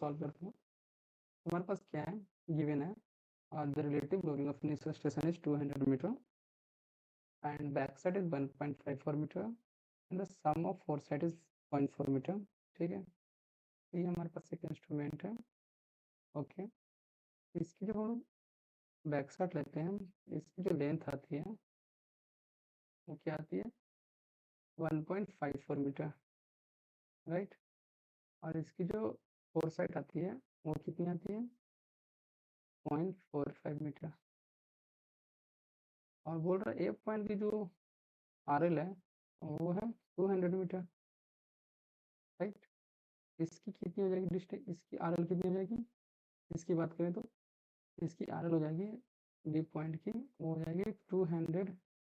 Solve करते हैं। हमारे पास क्या है, गिवन है the relative loading of initial station is 200 meter and back side is 1.54 meter and the sum of four side is 0.4 meter। ठीक है, ये हमारे पास एक इंस्ट्रूमेंट है। ओके, इसकी जो हम बैक साइड लेते हैं, इसकी जो लेंथ आती है वो क्या आती है 1.54 मीटर, राइट। और इसकी जो फोर साइड आती है वो कितनी आती है 0.45 मीटर। और बोल रहा है ए पॉइंट की जो RL है वो है 200 मीटर, राइट। इसकी कितनी हो जाएगी डिस्टेंस, इसकी RL कितनी हो जाएगी, इसकी बात करें तो इसकी RL हो जाएगी बी पॉइंट की, वो हो जाएगी 200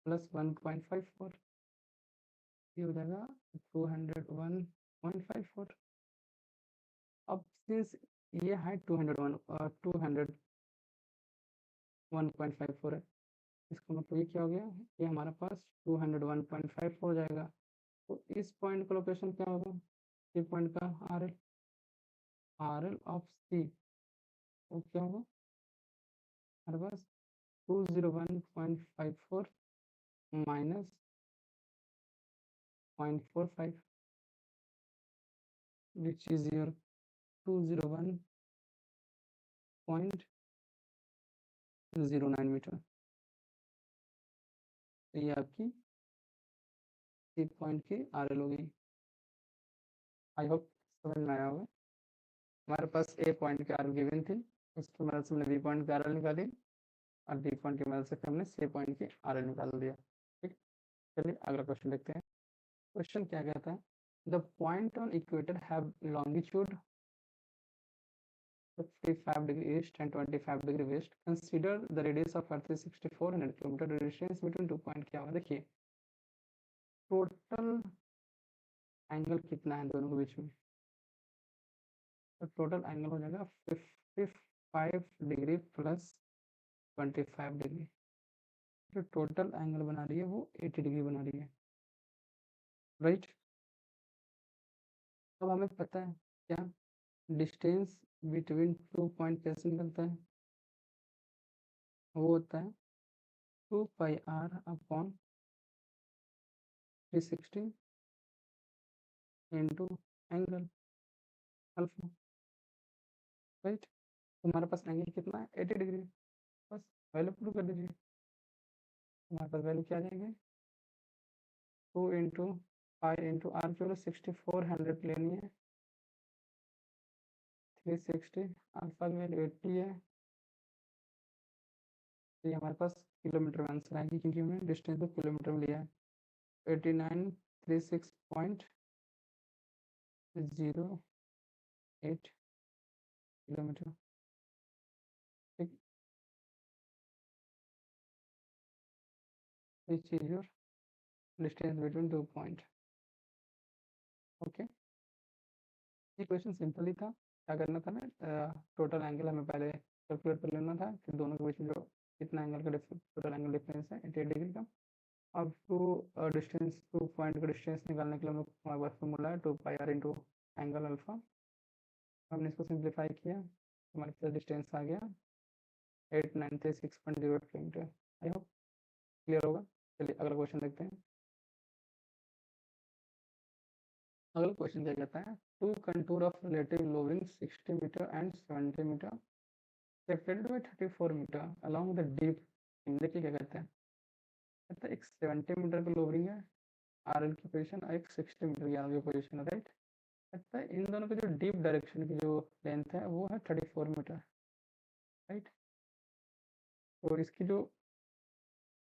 प्लस 1.54, ये हो जाएगा 201.54। अब सिंस ये हाइट 201.54 है, इसका मतलब ये क्या हो गया, ये हमारे पास 201.54 हो जाएगा। तो इस पॉइंट का लोकेशन क्या होगा, ये पॉइंट का RL ऑफ C वो क्या होगा हमारे पास 201.54 minus 0.45 which is your 201.09 metre. तो ये आपकी सी पॉइंट की RL हो गई। आई होप समझ में आया होगा। हमारे पास ए पॉइंट की RL गिवन थी, उसकी मदद से हमने बी पॉइंट की RL निकाली और डी पॉइंट की मदद से हमने सी पॉइंट की RL निकाल दिया। ठीक, चलिए अगला क्वेश्चन देखते हैं। क्वेश्चन क्या कहता है, the point on equator have longitude 55 degree east and 25 degree west. Consider the radius of Earth is 6400 kilometre. The distance between 2 point क्या होगा, देखिए टोटल एंगल कितना है दोनों के बीच में, तो टोटल एंगल हो जाएगा 55 डिग्री प्लस 25 डिग्री। जो टोटल एंगल बना रही है वो 80 डिग्री बना रही है, राइट। अब हमें पता है क्या डिस्टेंस बिटवीन 2 पॉइंट कैसे निकलता है, वो होता है 2πr upon 360 into angle alpha, right. तो हमारे पास एंगल कितना है 80 डिग्री, बस वैल्यू पुट कर दीजिए। हमारे पास वैल्यू क्या आ जाएंगे 2 इंटू पाई इंटू आर की 6400 लेनी है, 360 अल्फा की वैल्यू 80 है। तो ये हमारे पास किलोमीटर में आंसर आएगी क्योंकि हमने डिस्टेंस को किलोमीटर में लिया है। 8936.08 किलोमीटर, ठीक। This is your distance between 2 point. Okay, ये क्वेश्चन सिंपल ही था। क्या करना था ना, टोटल एंगल हमें पहले कैलकुलेट कर लेना था, फिर दोनों के बीच में जो कितना एंगल का टोटल एंगल डिफरेंस है 88 डिग्री का। अब डिस्टेंस 2 पॉइंट का डिस्टेंस निकालने के लिए हम लोग हमारे पास फॉर्मूला है 2πr इंटू एंगल अल्फा। हमने इसको सिंप्लीफाई किया, हमारे पास डिस्टेंस आ गया 8936.08 किलोमीटर। आई होप क्लियर होगा। चलिए अगला क्वेश्चन देखते हैं। अगला क्वेश्चन क्या कहता है, two contour of relative loving 60 metre and 70 metre separated by 34 metre along the deep. देखिए क्या कहते हैं, कहता है एक 70 मीटर का लोविंग है RL की पोजीशन और एक 60 मीटर की RL की पोजीशन है, राइट। कहता है इन दोनों की जो डीप डायरेक्शन की जो लेंथ है वो है 34 मीटर, राइट। और इसकी जो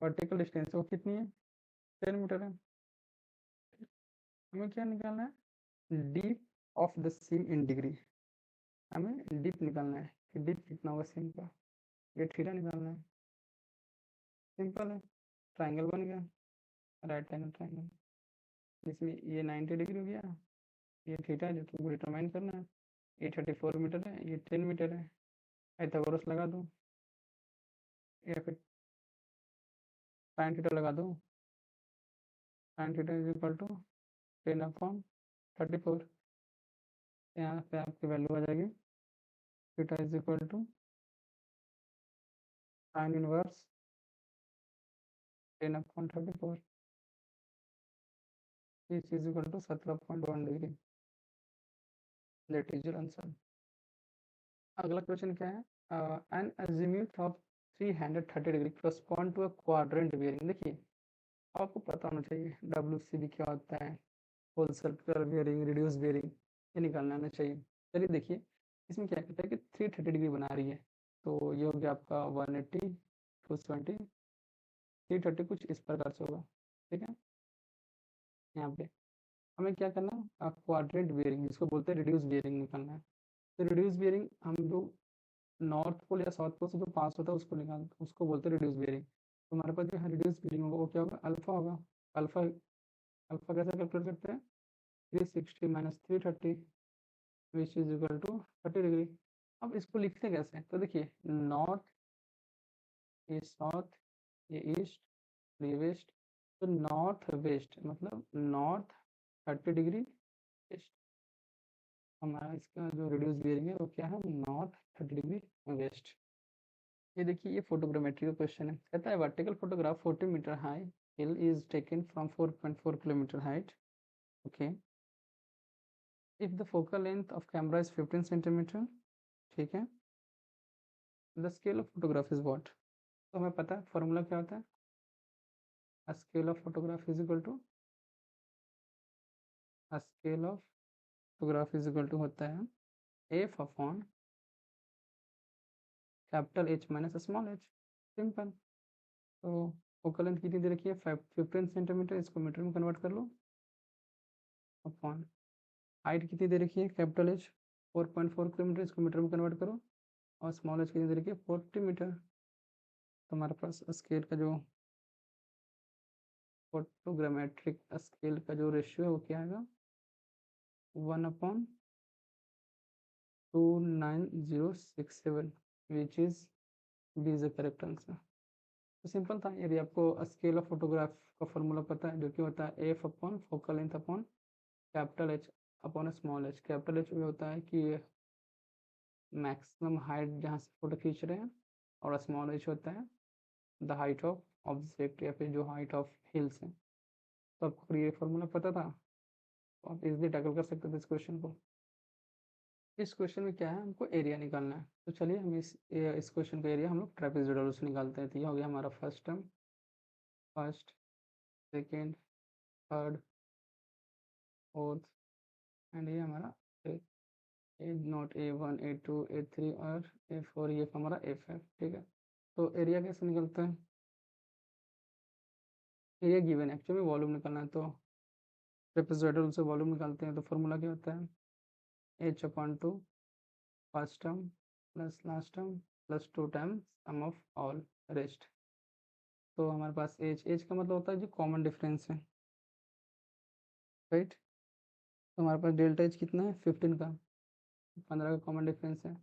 वर्टिकल डिस्टेंस है वो कितनी है 10 मीटर है। हमें क्या निकालना है, dip of the seam in degree. हमें डीप निकालना है कि डीप कितना होगा सीम का, ये थीटा निकालना है। सिंपल है, ट्राइंगल बन गया, राइट एंगल ट्राइंगल, जिसमें ये 90 डिग्री हो गया, ये थीटा है जो तुमको डिटरमाइन करना है। ये 34 मीटर है, ये 10 मीटर है। पाइथागोरस लगा दो या फिर साइन थीटा लगा दो। Sine theta is equal to 10 upon 34। यहाँ पे आपकी वैल्यू आ जाएगी theta is equal to sine inverse 10/34 is equal to 17.1 degree. That is your answer. अगला क्वेश्चन क्या है, an azimuth of 330 degree correspond to a quadrant bearing. देखिए आपको पता होना चाहिए WCB क्या होता है, whole circular bearing, reduce bearing, ये निकालना आना चाहिए। चलिए देखिए इसमें क्या कहता है कि 330 डिग्री बना रही है, तो ये हो गया आपका 180 220 330 कुछ इस प्रकार से होगा। ठीक है, यहाँ पे हमें क्या करना है, क्वाड्रेंट बेयरिंग जिसको बोलते हैं रिड्यूस बेयरिंग निकालना है। तो रिड्यूस बेयरिंग हम लोग नॉर्थ पोल या साउथ पोल से जो पास होता है उसको बोलते हैं रिड्यूस बेयरिंग। तो हमारे पास जो रिड्यूस बेयरिंग होगा वो क्या होगा, अल्फा होगा। अल्फा अल्फा कैसे कैलकुलेट करते हैं, 360 minus 330 which is equal to 30 degree. अब इसको लिखते कैसे, तो देखिए नॉर्थ, ये साउथ, ये ईस्ट, ये वेस्ट, तो नॉर्थ वेस्ट मतलब नॉर्थ 30 डिग्री वेस्ट। हमारा इसका जो रिड्यूस बेयरिंग है वो क्या है, नॉर्थ 30 डिग्री वेस्ट। ये देखिए ये फोटोग्रामेट्री का क्वेश्चन है, कहता है vertical photograph 40 metre high hill is taken from 4.4 kilometre height. Okay, if the focal length of camera is 15 centimetre, ठीक है, the scale of photograph is what. तो हमें पता है फॉर्मूला क्या होता है, scale of photograph is equal to scale of photograph is equal to होता है F upon capital H minus small H. Simple. तो फोकल लेंथ कितनी दे रखी है, 15 सेंटीमीटर, इसको मीटर में कन्वर्ट कर लो, अपॉन हाइट कितनी दे रखी है, कैपिटल एच 4.4 किलोमीटर, इसको मीटर में कन्वर्ट करो, और स्मॉल एच कितनी दे रखी है 40 मीटर। तो हमारे पास स्केल का जो फोटोग्रामेट्रिक स्केल का जो रेशियो है वो क्या आएगा, 1/2967 which is B is the correct answer. तो सिंपल था। यदि आपको स्केल ऑफ फोटोग्राफ का फॉर्मूला पता है जो कि होता है F upon focal length upon capital H upon small H. Capital H में होता है कि मैक्सिमम हाइट जहाँ से फोटो खींच रहे हैं, और स्मॉल एच होता है द हाइट ऑफ ऑब्जेक्ट या फिर जो हाइट ऑफ हिल्स है। तो आपको ये फॉर्मूला पता था तो आप इजिली टैकल कर सकते थे इस क्वेश्चन को। इस क्वेश्चन में क्या है, हमको एरिया निकालना है। तो चलिए हम इस क्वेश्चन का एरिया हम लोग ट्रेपेजोइडल से निकालते हैं। तो ये हो गया हमारा first term, first, second, third, fourth, and ये हमारा ए नॉट A1 A2 A3 और A4, ये हमारा F है। ठीक है, तो एरिया कैसे निकलता है, एरिया गिवन एक्चुअली वॉल्यूम निकालना है, तो ट्रेपेजोइडल से वॉल्यूम निकालते हैं। तो फॉर्मूला क्या होता है, H/2 first term plus last term plus 2 times sum of all rest. तो हमारे पास एज का मतलब होता है जो कॉमन डिफरेंस है, राइट। तो हमारे पास डेल्टा एज कितना है 15 का, 15 का कॉमन डिफरेंस है,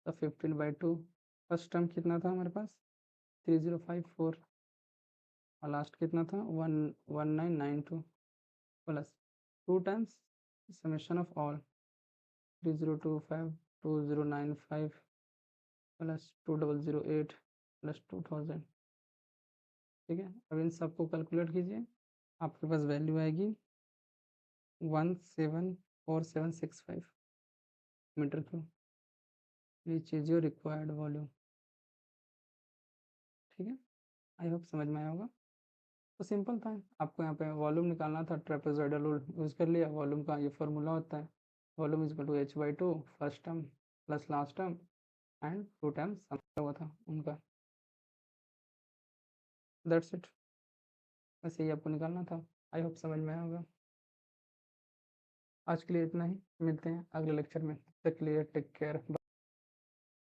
तो 15/2। फर्स्ट टर्म कितना था हमारे पास 3054, और लास्ट कितना था 1992, plus 2 times summation of all 3025 2095 plus 2008 plus 2000। ठीक है, अब इन सबको कैलकुलेट कीजिए, आपके पास वैल्यू आएगी 174765 metre cube, which is your required volume. ठीक है, आई होप समझ में आया होगा। तो सिंपल था, आपको यहाँ पे वॉल्यूम निकालना था, ट्रेपेजोइडल रूल यूज़ कर लिया। वॉल्यूम का ये फॉर्मूला होता है, volume is equal to H/2 first term plus last term and 2 times sum हुआ था उनका। दैट्स इट, बस यही आपको निकालना था। आई होप समझ में आया होगा। आज के लिए इतना ही, मिलते हैं अगले लेक्चर में। तब तक के लिए टेक केयर।